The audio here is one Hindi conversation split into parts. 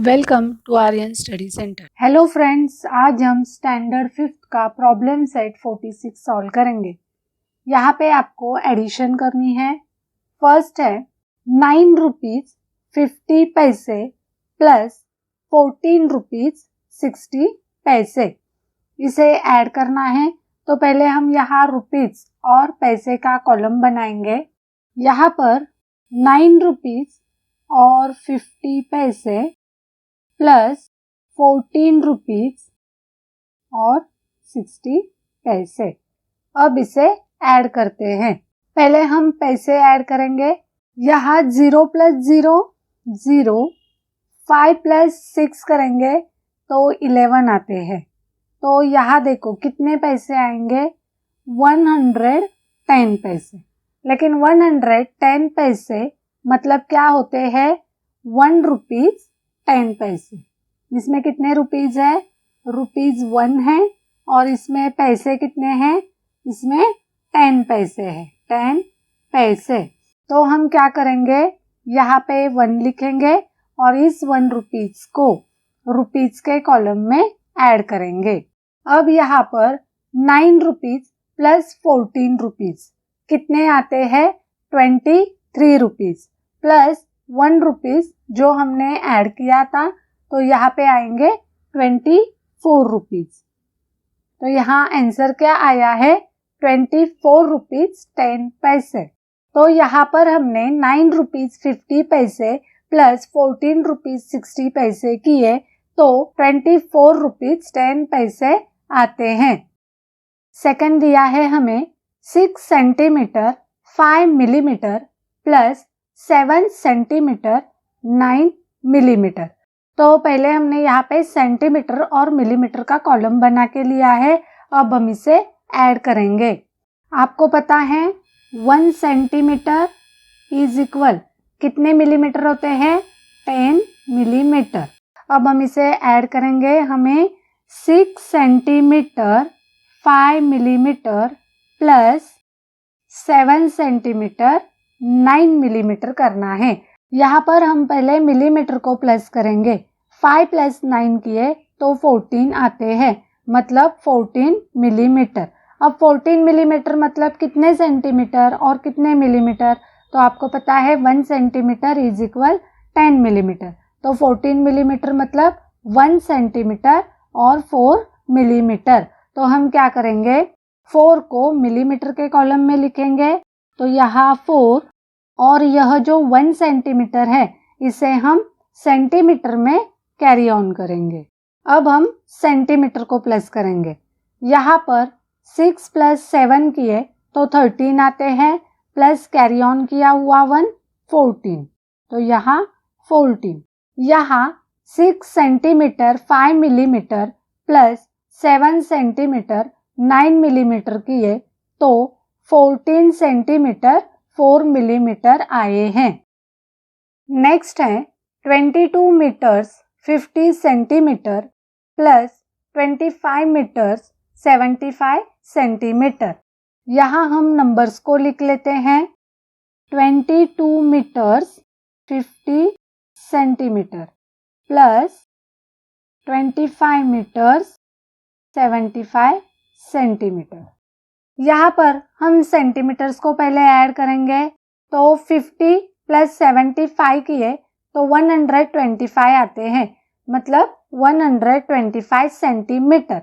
Welcome to Aryan study centre. Hello friends, आज हम स्टैंडर्ड 5th का प्रॉब्लम सेट 46 सॉल्व करेंगे। यहाँ पे आपको एडिशन करनी है। फर्स्ट है 9 रुपीज 50 पैसे प्लस 14 रुपीज 60 पैसे। इसे ऐड करना है तो पहले हम यहाँ रुपीज और पैसे का कॉलम बनाएंगे। यहाँ पर 9 रुपीज और 50 पैसे प्लस 14 रुपीज और 60 पैसे। अब इसे ऐड करते हैं। पहले हम पैसे ऐड करेंगे। यहाँ 0 प्लस 0 0, 5 प्लस 6 करेंगे तो 11 आते हैं। तो यहाँ देखो कितने पैसे आएंगे, 110 पैसे। लेकिन 110 पैसे मतलब क्या होते हैं, 1 रुपीज 10 पैसे। इसमें कितने रुपीज है, रुपीज 1 है और इसमें पैसे कितने हैं, इसमें 10 पैसे है, 10 पैसे। तो हम क्या करेंगे, यहाँ पे 1 लिखेंगे और इस 1 रुपीज को रुपीज के कॉलम में ऐड करेंगे। अब यहाँ पर 9 रुपीज प्लस 14 रुपीज कितने आते हैं, 23 रुपीज प्लस 1 रुपीज जो हमने ऐड किया था तो यहाँ पे आएंगे 24 रुपीज। तो यहाँ आंसर क्या आया है, 24 रुपीज 10 पैसे। तो यहाँ पर हमने 9 रुपीज 50 पैसे प्लस 14 रुपीज 60 पैसे किए तो 24 रुपीज 10 पैसे आते हैं। सेकंड दिया है हमें 6 centimetre 5 millimetre plus 7 centimetre 9 millimetre. तो पहले हमने यहाँ पे सेंटीमीटर और मिलीमीटर का कॉलम बना के लिया है। अब हम इसे ऐड करेंगे। आपको पता है 1 सेंटीमीटर इज इक्वल कितने मिलीमीटर होते हैं, 10 मिलीमीटर। अब हम इसे ऐड करेंगे। हमें 6 centimetre 5 millimetre plus 7 centimetre 9 millimetre करना है। यहाँ पर हम पहले मिलीमीटर को प्लस करेंगे। 5 प्लस 9 किए तो 14 आते हैं, मतलब 14 मिलीमीटर। अब 14 मिलीमीटर मतलब कितने सेंटीमीटर और कितने मिलीमीटर, तो आपको पता है 1 सेंटीमीटर इज इक्वल 10 मिलीमीटर। तो 14 मिलीमीटर मतलब 1 सेंटीमीटर और 4 मिलीमीटर। तो हम क्या करेंगे, 4 को मिलीमीटर के कॉलम में लिखेंगे। तो यहाँ 4 और यह जो 1 सेंटीमीटर है इसे हम सेंटीमीटर में कैरी ऑन करेंगे। अब हम सेंटीमीटर को प्लस करेंगे। यहाँ पर 6 प्लस 7 किए तो 13 आते हैं, प्लस कैरी ऑन किया हुआ 1 14। तो यहाँ 14। यहाँ 6 centimetre 5 millimetre plus 7 centimetre 9 millimetre किए तो 14 सेंटीमीटर 4 मिलीमीटर आए हैं। नेक्स्ट है 22 metres 50 centimetre plus 25 metres 75 centimetre. यहाँ हम नंबर्स को लिख लेते हैं। 22 metres 50 centimetre plus 25 metres 75 centimetre. यहाँ पर हम सेंटीमीटर्स को पहले ऐड करेंगे। तो 50 प्लस 75 किए तो 125 आते हैं, मतलब 125 सेंटीमीटर।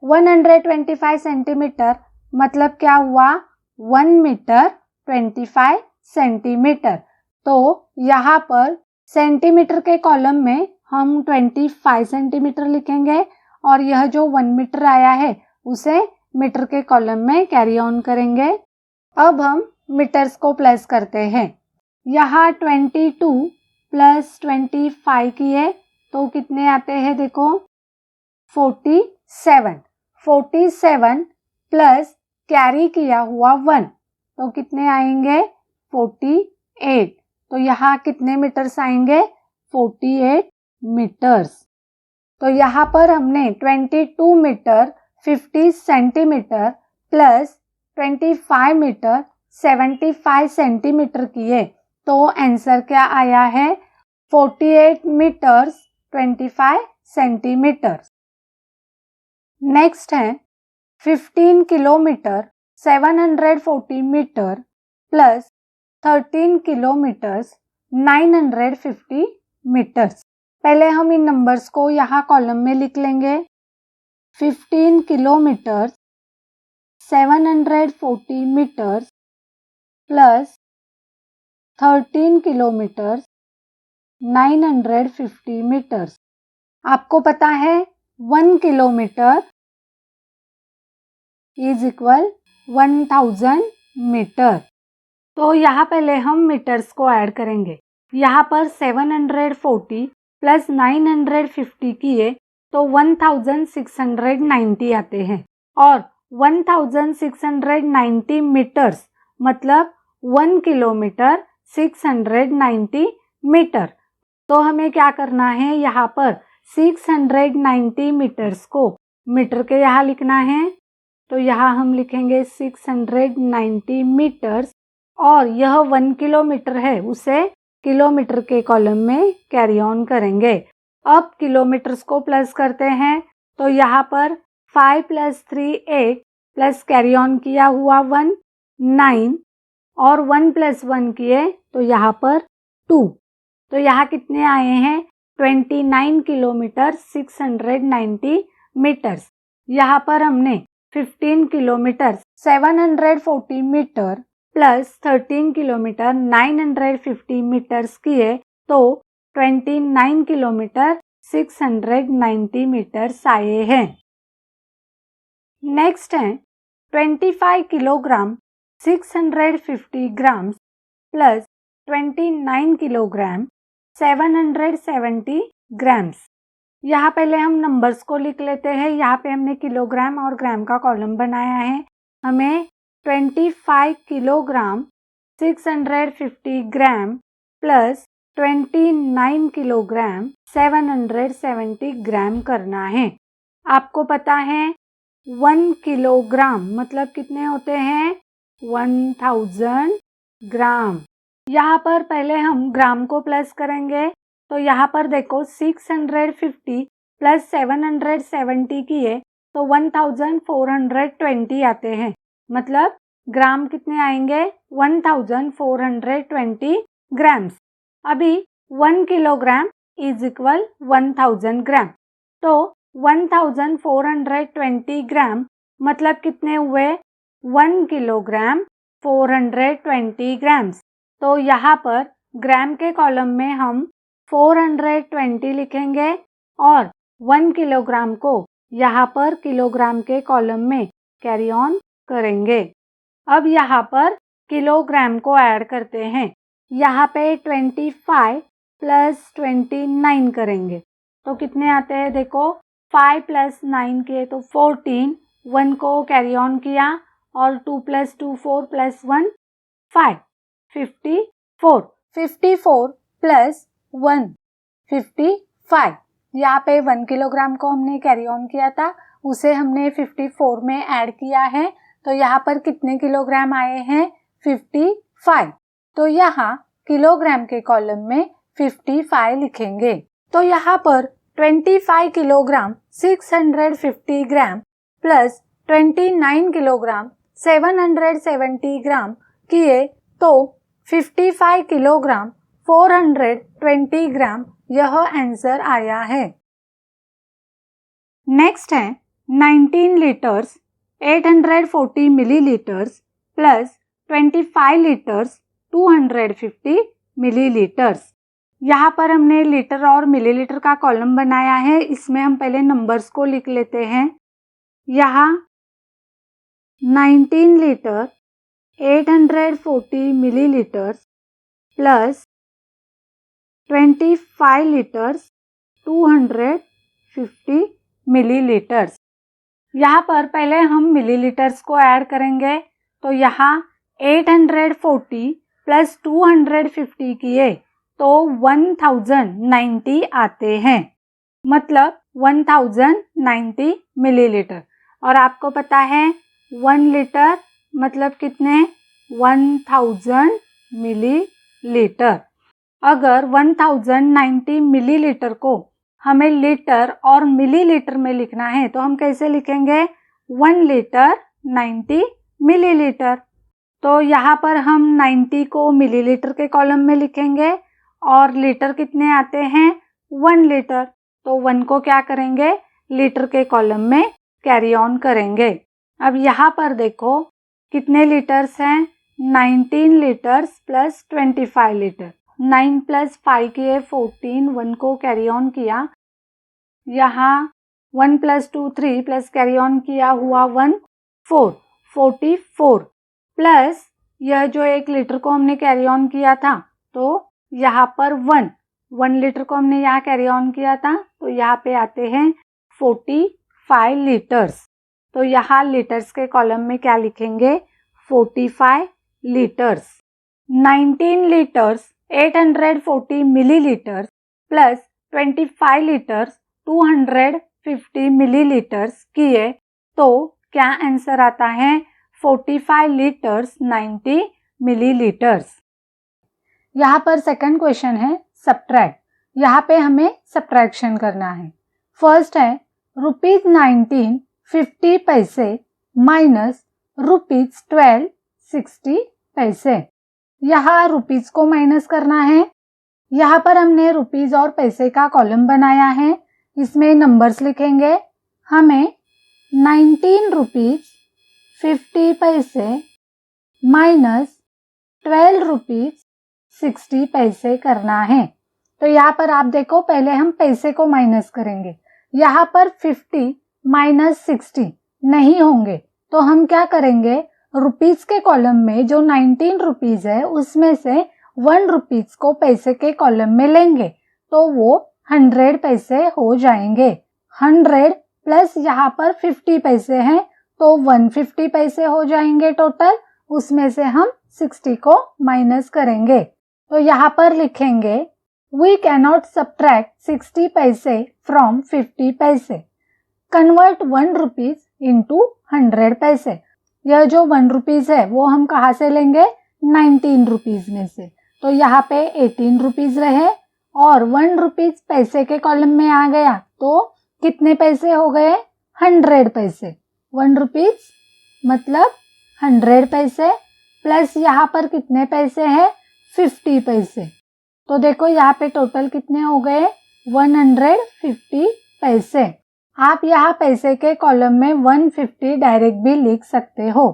125 सेंटीमीटर मतलब क्या हुआ, 1 मीटर 25 सेंटीमीटर। तो यहाँ पर सेंटीमीटर के कॉलम में हम 25 सेंटीमीटर लिखेंगे और यह जो 1 मीटर आया है उसे मीटर के कॉलम में कैरी ऑन करेंगे। अब हम मीटर्स को प्लस करते हैं। यहाँ 22 प्लस 25 किए तो कितने आते हैं, देखो 47। 47 प्लस कैरी किया हुआ 1 तो कितने आएंगे, 48। तो यहाँ कितने मीटर्स आएंगे, 48 मीटर्स। तो यहाँ पर हमने 22 metre 50 centimetre plus 25 metre 75 centimetre किए तो आंसर क्या आया है, 48 मीटर्स 25 सेंटीमीटर। नेक्स्ट है 15 kilometre 740 metre plus 13 kilometres 950 metres. पहले हम इन नंबर्स को यहाँ कॉलम में लिख लेंगे। 15 kilometre 740 metres plus 13 kilometre 950 metres. आपको पता है 1 किलोमीटर इज इक्वल 1000 मीटर। तो यहाँ पहले हम मीटर्स को ऐड करेंगे। यहाँ पर 740 प्लस 950 किए तो 1690 आते हैं और 1690 मीटर्स मतलब 1 किलोमीटर 690 मीटर। तो हमें क्या करना है, यहाँ पर 690 मीटर्स को मीटर के यहाँ लिखना है। तो यहाँ हम लिखेंगे 690 मीटर्स और यह 1 किलोमीटर है उसे किलोमीटर के कॉलम में कैरी ऑन करेंगे। अब किलोमीटर्स को प्लस करते हैं तो यहाँ पर 5 + 3 8 प्लस कैरी ऑन किया हुआ 1 9 और 1 + 1 किए तो यहाँ पर 2। तो यहाँ कितने आए हैं 29 किलोमीटर 690 मीटर्स। यहाँ पर हमने 15 kilometre 740 metre plus 13 kilometre 950 metres किए तो 29 किलोमीटर 690 मीटर्स आए हैं। नेक्स्ट है 25 kilogram 650 grams plus 29 kilogram 770 grams. यहाँ पहले हम नंबर्स को लिख लेते हैं। यहाँ पे हमने किलोग्राम और ग्राम का कॉलम बनाया है। हमें 25 किलोग्राम 650 ग्राम प्लस 29 किलोग्राम 770 ग्राम करना है। आपको पता है 1 किलोग्राम मतलब कितने होते हैं 1000 ग्राम। यहाँ पर पहले हम ग्राम को प्लस करेंगे तो यहाँ पर देखो 650 प्लस 770 किए तो 1420 आते हैं। मतलब ग्राम कितने आएंगे 1420 ग्राम्स। अभी 1 किलोग्राम इज इक्वल 1000 ग्राम। तो 1420 ग्राम मतलब कितने हुए 1 किलोग्राम 420 ग्राम्स। तो यहाँ पर ग्राम के कॉलम में हम 420 लिखेंगे और 1 किलोग्राम को यहाँ पर किलोग्राम के कॉलम में कैरी ऑन करेंगे। अब यहाँ पर किलोग्राम को ऐड करते हैं। यहाँ पे 25 प्लस 29 करेंगे तो कितने आते हैं देखो 5 + 9 के तो 14, 1 को कैरी ऑन किया और 2 + 2 4 + 1 5 54 54 प्लस 1 55। यहाँ पे 1 किलोग्राम को हमने कैरी ऑन किया था उसे हमने 54 में ऐड किया है तो यहाँ पर कितने किलोग्राम आए हैं 55। तो यहाँ किलोग्राम के कॉलम में 55 लिखेंगे। तो यहाँ पर 25 किलोग्राम 650 ग्राम प्लस 29 किलोग्राम 770 ग्राम किए तो 55 किलोग्राम 420 ग्राम यह आंसर आया है। नेक्स्ट है 19 litres 840 millilitres plus 25 litres 250 millilitres. यहाँ पर हमने लीटर और मिलीलीटर का कॉलम बनाया है। इसमें हम पहले नंबर्स को लिख लेते हैं। यहाँ 19 litre 840 millilitres plus 25 litres 250 millilitres. यहाँ पर पहले हम मिलीलीटर्स को ऐड करेंगे तो यहाँ 840 प्लस 250 किए तो 1090 आते हैं। मतलब 1090 मिलीलीटर। और आपको पता है 1 लीटर मतलब कितने 1000 मिलीलीटर। अगर 1090 मिलीलीटर को हमें लीटर और मिलीलीटर में लिखना है, तो हम कैसे लिखेंगे? 1 लीटर 90 मिलीलीटर। तो यहाँ पर हम 90 को मिलीलीटर के कॉलम में लिखेंगे और लीटर कितने आते हैं? 1 लीटर। तो 1 को क्या करेंगे? लीटर के कॉलम में कैरी ऑन करेंगे। अब यहाँ पर देखो कितने लीटर्स हैं? 19 लीटर्स प्लस 25 लीटर। 9 प्लस 5 किए 14, 1 को कैरी ऑन किया, यहाँ 1 प्लस 2 3 प्लस कैरी ऑन किया हुआ 1 4, 44 प्लस यह जो 1 लीटर को हमने कैरी ऑन किया था, तो यहाँ पर 1 लीटर को हमने यहाँ कैरी ऑन किया था, तो यहाँ पे आते हैं 45 लीटर्स। तो यहाँ लीटर्स के कॉलम में क्या लिखेंगे? 45 litres. 19 litres 840 millilitres plus 25 litres 250 millilitres किए तो क्या आंसर आता है? 45 लीटर्स 90 मिलीलीटर्स। यहाँ पर सेकंड क्वेश्चन है सब्ट्रैक्ट। यहाँ पे हमें सब्ट्रैक्शन करना है। फर्स्ट है ₹19 50 पैसे माइनस ₹12 60 पैसे। यहाँ रुपीज को माइनस करना है। यहाँ पर हमने रुपीज और पैसे का कॉलम बनाया है, इसमें नंबर्स लिखेंगे। हमें 19 रुपीज 50 पैसे माइनस 12 रुपीज 60 पैसे करना है। तो यहाँ पर आप देखो, पहले हम पैसे को माइनस करेंगे। यहाँ पर 50 माइनस 60 नहीं होंगे, तो हम क्या करेंगे? रुपीज के कॉलम में जो 19 रुपीज है उसमें से 1 रुपीज को पैसे के कॉलम में लेंगे, तो वो 100 पैसे हो जाएंगे। 100 प्लस यहाँ पर 50 पैसे हैं, तो 150 पैसे हो जाएंगे टोटल। उसमें से हम 60 को माइनस करेंगे, तो यहाँ पर लिखेंगे वी कैनॉट सब्ट्रैक्ट 60 पैसे फ्रॉम 50 पैसे। कन्वर्ट 1 रुपीज इंटू 100 पैसे। यह जो 1 रुपीज है वो हम कहाँ से लेंगे? 19 रुपीज में से। तो यहाँ पे 18 रुपीज रहे और 1 रुपीज पैसे के कॉलम में आ गया, तो कितने पैसे हो गए? 100 पैसे। 1 रुपीज मतलब 100 पैसे प्लस यहाँ पर कितने पैसे हैं? 50 पैसे। तो देखो यहाँ पे टोटल कितने हो गए? 150 पैसे। आप यहाँ पैसे के कॉलम में 150 डायरेक्ट भी लिख सकते हो।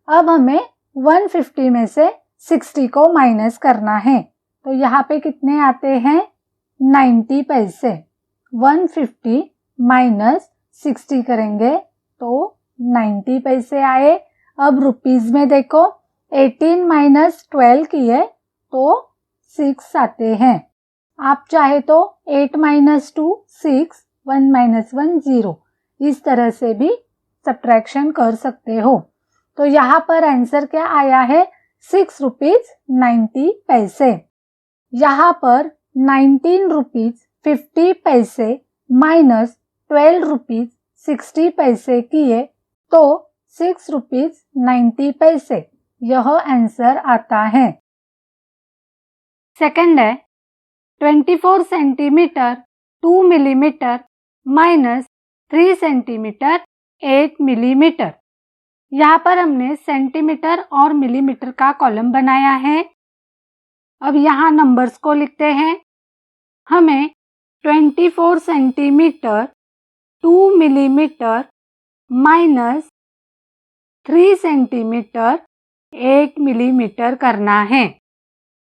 अब हमें 150 में से 60 को माइनस करना है, तो यहाँ पे कितने आते हैं? 90 पैसे। 150 माइनस 60 करेंगे तो 90 पैसे आए। अब रुपीज में देखो, 18 माइनस 12 किए तो 6 आते हैं। आप चाहे तो 8 माइनस 2 6, 1 माइनस 1 0, इस तरह से भी सब्ट्रैक्शन कर सकते हो। तो यहाँ पर आंसर क्या आया है? 6 रुपीज 90 पैसे। यहाँ पर 19 रुपीज 50 पैसे माइनस 12 रुपीज 60 पैसे किए तो 6 रुपीज 90 पैसे, यह आंसर आता है। सेकंड है 24 centimetre 2 millimetre minus 3 centimetre 8 millimetre. यहाँ पर हमने सेंटीमीटर और मिलीमीटर का कॉलम बनाया है। अब यहाँ नंबर्स को लिखते हैं। हमें 24 centimetre 2 millimetre minus 3 centimetre 8 millimetre करना है।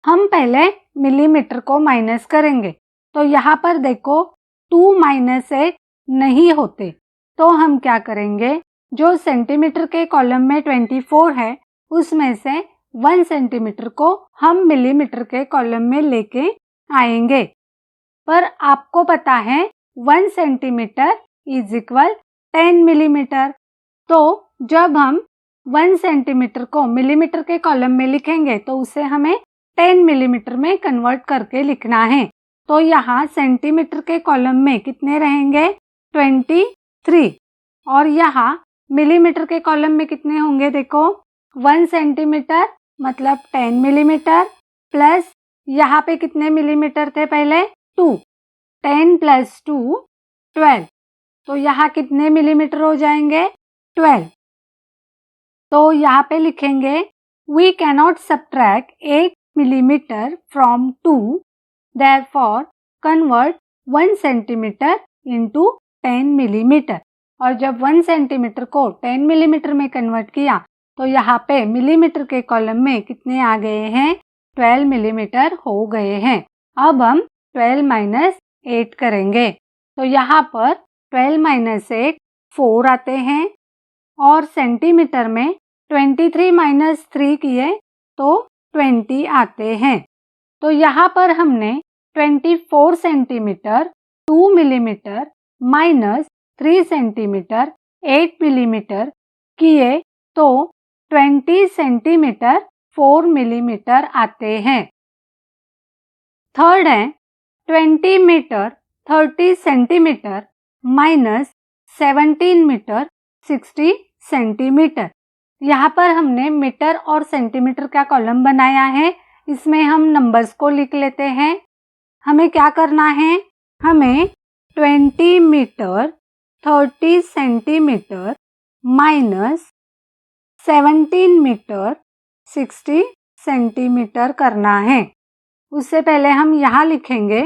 हम पहले मिलीमीटर को माइनस करेंगे, तो यहाँ पर देखो 2 माइनस 8 नहीं होते, तो हम क्या करेंगे? जो सेंटीमीटर के कॉलम में 24 है उसमें से 1 सेंटीमीटर को हम मिलीमीटर के कॉलम में लेके आएंगे। पर आपको पता है 1 सेंटीमीटर इज इक्वल 10 मिलीमीटर, तो जब हम 1 सेंटीमीटर को मिलीमीटर के कॉलम में लिखेंगे तो उसे हमें 10 मिलीमीटर में कन्वर्ट करके लिखना है। तो यहाँ सेंटीमीटर के कॉलम में कितने रहेंगे? 23 और यहाँ मिलीमीटर के कॉलम में कितने होंगे? देखो 1 सेंटीमीटर मतलब 10 मिलीमीटर प्लस यहाँ पे कितने मिलीमीटर थे पहले? 2, 10 + 2 12। तो यहाँ कितने मिलीमीटर हो जाएंगे? 12। तो यहाँ पे लिखेंगे we cannot subtract 8 millimetre from 2, therefore convert 1 centimetre into 10 millimetre. और जब 1 सेंटीमीटर को 10 मिलीमीटर में कन्वर्ट किया तो यहाँ पे मिलीमीटर के कॉलम में कितने आ गए हैं? 12 मिलीमीटर हो गए हैं। अब हम 12 - 8 करेंगे तो यहाँ पर 12 - 8 4 आते हैं और सेंटीमीटर में 23 - 3 किए तो 20 आते हैं। तो यहाँ पर हमने 24 सेंटीमीटर 2 मिलीमीटर -3 सेंटीमीटर 8 मिलीमीटर किए तो 20 सेंटीमीटर 4 मिलीमीटर आते हैं। थर्ड है 20 मीटर 30 सेंटीमीटर -17 मीटर 60 सेंटीमीटर। यहाँ पर हमने मीटर और सेंटीमीटर का कॉलम बनाया है, इसमें हम नंबर्स को लिख लेते हैं। हमें क्या करना है? हमें 20 मीटर 30 सेंटीमीटर -17 मीटर 60 सेंटीमीटर करना है। उससे पहले हम यहाँ लिखेंगे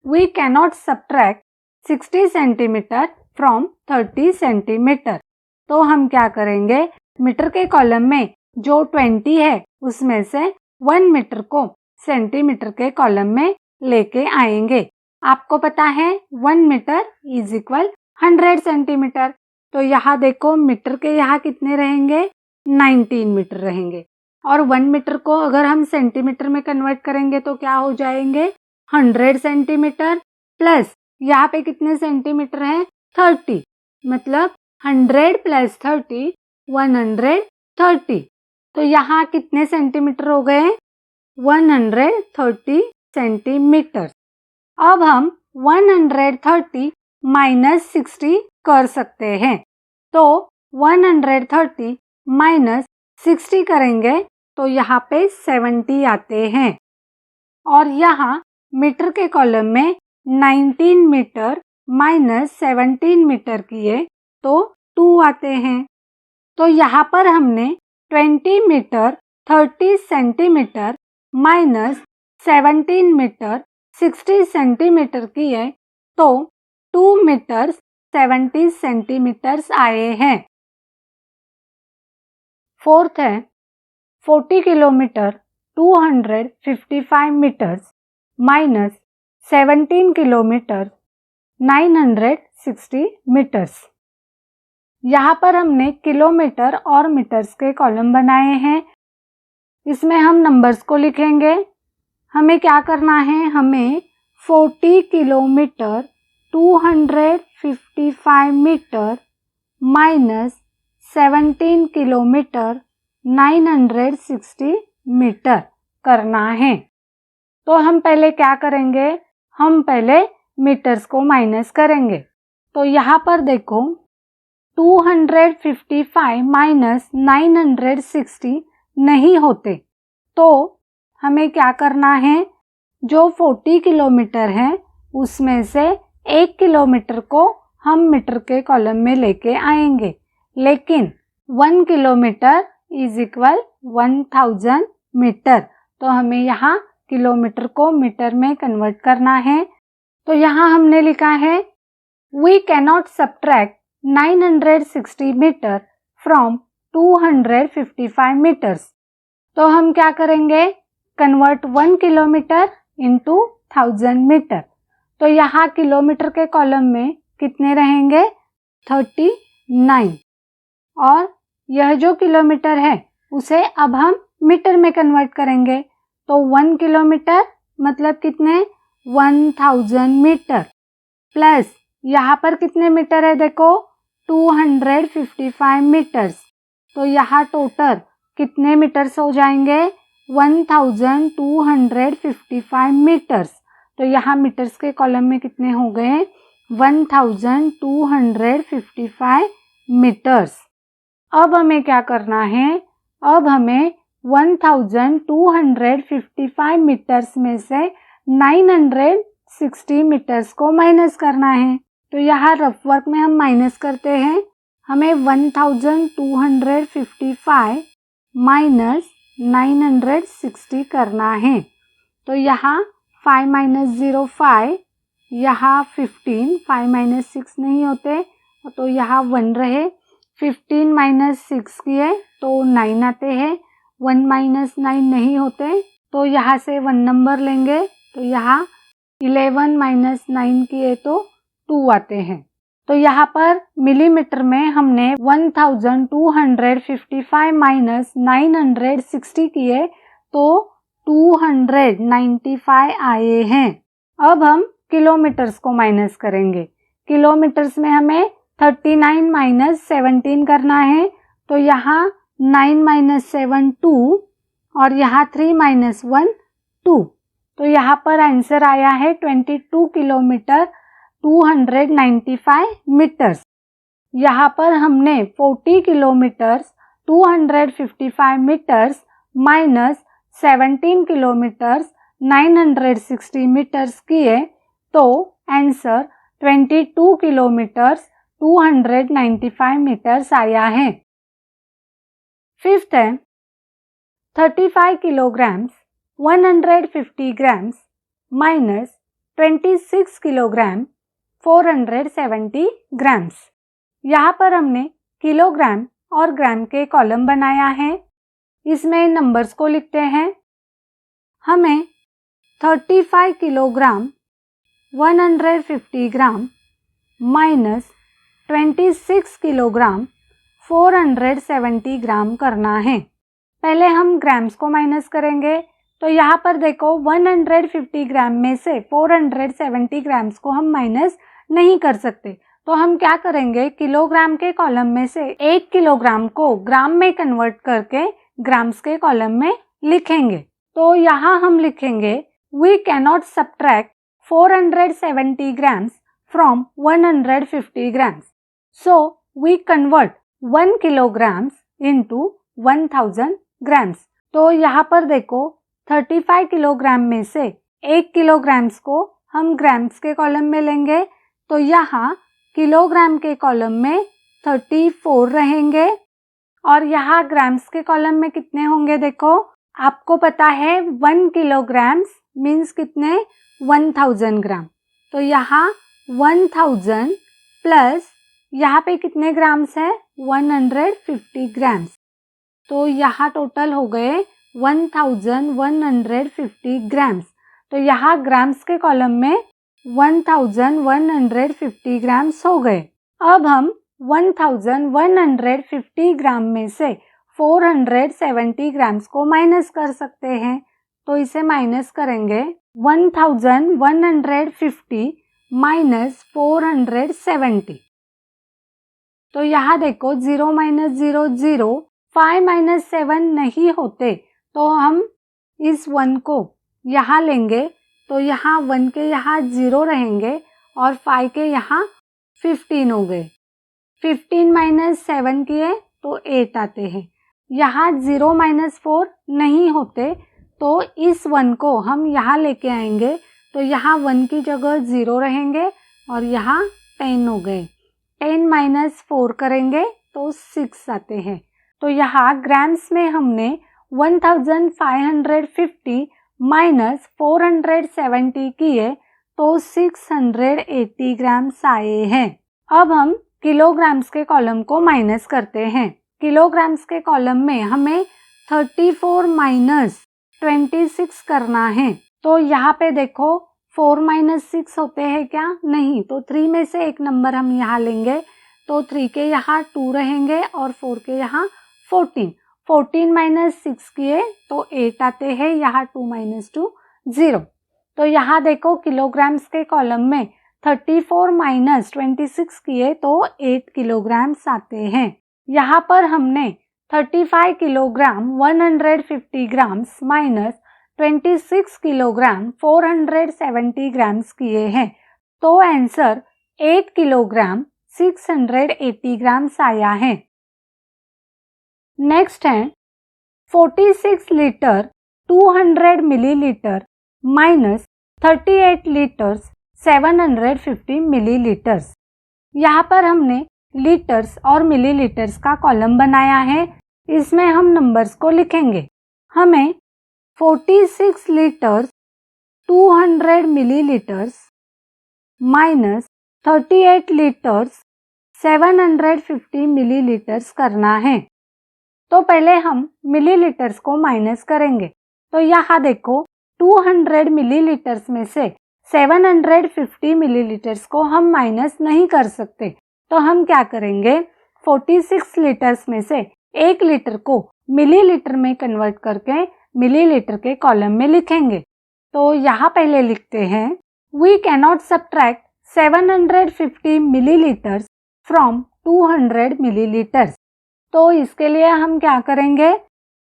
we cannot subtract 60 centimetre from 30 centimetre. तो हम क्या करेंगे? मीटर के कॉलम में जो 20 है उसमें से 1 मीटर को सेंटीमीटर के कॉलम में लेके आएंगे। आपको पता है 1 मीटर इज इक्वल 100 सेंटीमीटर। तो यहाँ देखो मीटर के यहाँ कितने रहेंगे? 19 मीटर रहेंगे। और 1 मीटर को अगर हम सेंटीमीटर में कन्वर्ट करेंगे तो क्या हो जाएंगे? 100 सेंटीमीटर प्लस यहाँ पे कितने सेंटीमीटर है? 30। मतलब 100 + 30 130। तो यहाँ कितने सेंटीमीटर हो गए? 130 सेंटीमीटर। अब हम 130 - 60 कर सकते हैं। तो 130 - 60 करेंगे तो यहाँ पे 70 आते हैं। और यहाँ मीटर के कॉलम में 19 मीटर -17 मीटर किए तो 2 आते हैं। तो यहाँ पर हमने 20 मीटर 30 सेंटीमीटर -17 मीटर 60 सेंटीमीटर किए तो 2 मीटर 70 सेंटीमीटर्स आए हैं। फोर्थ है 40 किलोमीटर 255 मीटर्स -17 किलोमीटर 960 मीटर्स। यहाँ पर हमने किलोमीटर और मीटर्स के कॉलम बनाए हैं, इसमें हम नंबर्स को लिखेंगे। हमें क्या करना है? हमें 40 किलोमीटर 255 मीटर -17 किलोमीटर 960 मीटर करना है। तो हम पहले क्या करेंगे? हम पहले मीटर्स को माइनस करेंगे। तो यहाँ पर देखो 255 - 960 नहीं होते, तो हमें क्या करना है? जो 40 किलोमीटर है उसमें से 1 किलोमीटर को हम मीटर के कॉलम में लेके आएंगे, लेकिन 1 किलोमीटर इज इक्वल 1000 मीटर। तो हमें यहाँ किलोमीटर को मीटर में कन्वर्ट करना है। तो यहाँ हमने लिखा है we cannot subtract 960 metre from 255 metres. तो हम क्या करेंगे? Convert 1 kilometre into 1000 metre. तो यहाँ किलोमीटर के कॉलम में कितने रहेंगे? 39। और यह जो किलोमीटर है उसे अब हम मीटर में कन्वर्ट करेंगे। तो 1 किलोमीटर मतलब कितने? 1000 मीटर प्लस यहाँ पर कितने मीटर है? देखो 255 मीटर्स। तो यहाँ टोटल कितने मीटर्स हो जाएंगे? 1255 मीटर्स। तो यहाँ मीटर्स के कॉलम में कितने हो गए? 1255 मीटर्स। अब हमें क्या करना है? अब हमें 1255 मीटर्स में से 60 मीटर्स को माइनस करना है। तो यहाँ रफ वर्क में हम माइनस करते हैं। हमें 1255 माइनस 960 करना है। तो यहाँ 5 माइनस 0 5, यहाँ 15, 5 माइनस 6 नहीं होते तो यहाँ 1 रहे। 15 माइनस 6 किए तो 9 आते हैं। 1 माइनस 9 नहीं होते तो यहाँ से 1 नंबर लेंगे तो यहाँ 11 माइनस 9 किए तो 2 आते हैं। तो यहाँ पर मिलीमीटर में हमने 1255 माइनस 960 किए तो 295 आए हैं। अब हम किलोमीटर्स को माइनस करेंगे। किलोमीटर्स में हमें 39 माइनस 17 करना है। तो यहाँ 9 माइनस 7 2 और यहाँ 3 माइनस 1 2। तो यहाँ पर आंसर आया है 22 किलोमीटर 295 मीटर्स। यहाँ पर हमने 40 kilometres 255 metres minus 17 kilometres 960 metres किए तो आंसर 22 किलोमीटर्स 295 मीटर्स आया है। फिफ्थ है 35 kilograms 150 grams minus 26 kilogram 470 grams. यहाँ पर हमने किलोग्राम और ग्राम के कॉलम बनाया है। इसमें नंबर्स को लिखते हैं। हमें 35 किलोग्राम 150 ग्राम माइनस 26 किलोग्राम 470 ग्राम करना है। पहले हम ग्राम्स को माइनस करेंगे। तो यहाँ पर देखो 150 ग्राम में से 470 ग्राम्स को हम माइनस नहीं कर सकते। तो हम क्या करेंगे, किलोग्राम के कॉलम में से 1 किलोग्राम को ग्राम में कन्वर्ट करके ग्राम्स के कॉलम में लिखेंगे। तो यहाँ हम लिखेंगे we cannot subtract 470 grams from 150 grams, so we convert 1 kilograms into 1000 grams. तो यहाँ पर देखो 35 किलोग्राम में से 1 किलोग्राम्स को हम ग्राम्स के कॉलम में लेंगे। तो यहाँ किलोग्राम के कॉलम में 34 रहेंगे और यहाँ ग्राम्स के कॉलम में कितने होंगे, देखो आपको पता है 1 किलोग्राम्स मीन्स कितने 1000 ग्राम। तो यहाँ 1000 प्लस यहाँ पे कितने ग्राम्स है 150 ग्राम्स। तो यहाँ टोटल हो गए 1150 ग्राम्स। तो यहाँ ग्राम्स के कॉलम में 1150 ग्राम्स हो गए। अब हम 1150 ग्राम में से 470 ग्राम्स को माइनस कर सकते हैं। तो इसे माइनस करेंगे 1150 माइनस 470। तो यहाँ देखो 0 माइनस 0 0, 5 माइनस 7 नहीं होते तो हम इस 1 को यहाँ लेंगे। तो यहाँ 1 के यहाँ 0 रहेंगे और 5 के यहाँ 15 हो गए। 15 माइनस 7 किए तो 8 आते हैं। यहाँ 0 माइनस 4 नहीं होते तो इस 1 को हम यहाँ लेके आएंगे। तो यहाँ 1 की जगह 0 रहेंगे और यहाँ 10 हो गए। 10 माइनस 4 करेंगे तो 6 आते हैं। तो यहाँ ग्राम्स में हमने 1550 माइनस 470 किए तो 680 ग्राम्स आए हैं। अब हम किलोग्राम्स के कॉलम को माइनस करते हैं। किलोग्राम्स के कॉलम में हमें 34 माइनस 26 करना है। तो यहाँ पे देखो 4 माइनस 6 होते हैं क्या, नहीं। तो 3 में से एक नंबर हम यहाँ लेंगे। तो 3 के यहाँ 2 रहेंगे और 4 के यहाँ 14। 14 माइनस 6 किए तो 8 आते हैं। यहाँ 2 माइनस 2 0। तो यहाँ देखो किलोग्राम्स के कॉलम में 34 माइनस 26 किए तो 8 किलोग्राम्स आते हैं। यहाँ पर हमने 35 kilogram 150 grams minus 26 kilogram 470 grams किए हैं। तो आंसर 8 किलोग्राम 680 ग्राम्स आया है। नेक्स्ट है 46 litre 200 millilitre minus 38 litres 750 millilitres. यहाँ पर हमने लीटर्स और मिलीलीटर्स का कॉलम बनाया है, इसमें हम नंबर्स को लिखेंगे। हमें 46 litres 200 millilitres minus 38 litres 750 millilitres करना है। तो पहले हम मिलीलीटर्स को माइनस करेंगे। तो यहाँ देखो 200 मिलीलीटर्स में से 750 मिलीलीटर्स को हम माइनस नहीं कर सकते, तो हम क्या करेंगे, 46 लीटर्स में से 1 लीटर को मिलीलीटर में कन्वर्ट करके मिलीलीटर के कॉलम में लिखेंगे। तो यहाँ पहले लिखते हैं we cannot subtract 750 millilitres from 200 millilitres. तो इसके लिए हम क्या करेंगे,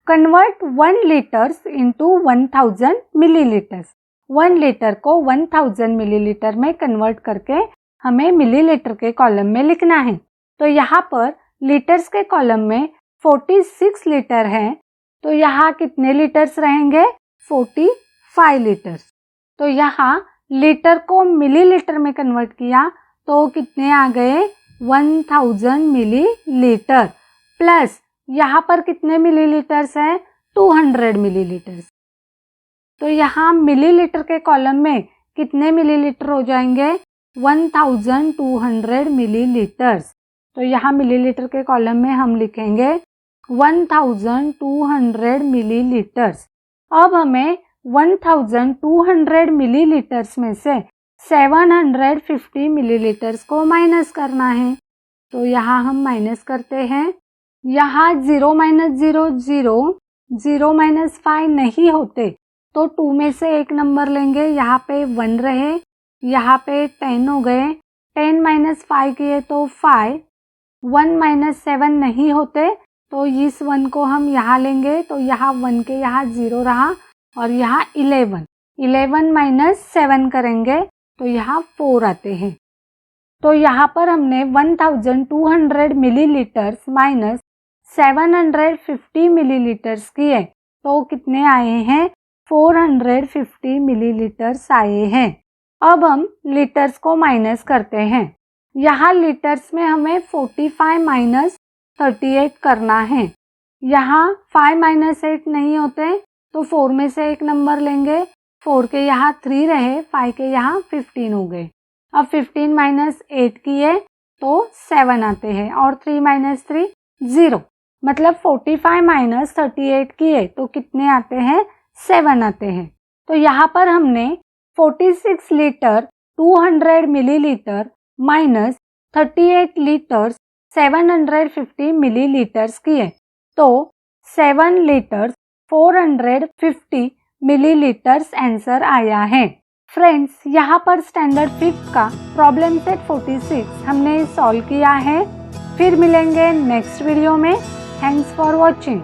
convert 1 litres into 1000 millilitres. 1 litre को 1000 मिलीलीटर में कन्वर्ट करके हमें मिलीलीटर के कॉलम में लिखना है। तो यहाँ पर लीटर्स के कॉलम में 46 लीटर है, तो यहाँ कितने लीटर्स रहेंगे, 45 लीटर्स। तो यहाँ लीटर को मिलीलीटर में कन्वर्ट किया तो कितने आ गए, 1000 मिलीलीटर प्लस यहाँ पर कितने मिलीलीटर्स हैं, 200 मिलीलीटर्स। तो यहाँ मिलीलीटर के कॉलम में कितने मिलीलीटर हो जाएंगे, 1200 मिलीलीटर्स। तो यहाँ मिलीलीटर के कॉलम में हम लिखेंगे 1200 मिलीलीटर्स। अब हमें 1200 मिलीलीटर्स में से 750 मिलीलीटर्स को माइनस करना है। तो यहाँ हम माइनस करते हैं। यहाँ 0 माइनस 0 0, 0 माइनस 5 नहीं होते, तो 2 में से एक नंबर लेंगे, यहाँ पे 1 रहे, यहाँ पे 10 हो गए, 10 माइनस 5 किए तो 5, 1 माइनस 7 नहीं होते, तो इस 1 को हम यहाँ लेंगे, तो यहाँ 1 के यहाँ 0 रहा और यहाँ 11, 11 माइनस 7 करेंगे तो यहाँ 4 आते हैं। तो यहाँ पर हमने 1200 मिलीलीटर्स माइनस 750 मिलीलीटर्स किए, तो कितने आए हैं, 450 मिलीलीटर्स आए हैं। अब हम लीटर्स को माइनस करते हैं। यहाँ लीटर्स में हमें 45 माइनस 38 करना है। यहाँ 5 माइनस 8 नहीं होते, तो 4 में से एक नंबर लेंगे, 4 के यहाँ 3 रहे, 5 के यहाँ 15 हो गए। अब 15 माइनस 8 किए तो 7 आते हैं और 3 माइनस 3 0, मतलब 45 माइनस 38 किए तो कितने आते हैं, 7 आते हैं। तो यहाँ पर हमने 46 litre 200 millilitre minus 38 litres 750 millilitres किए, तो 7 लीटर्स 450 मिलीलीटर्स आंसर आया है। फ्रेंड्स, यहाँ पर स्टैंडर्ड 5th का प्रॉब्लम सेट 46 हमने सॉल्व किया है। फिर मिलेंगे नेक्स्ट वीडियो में। Thanks for watching.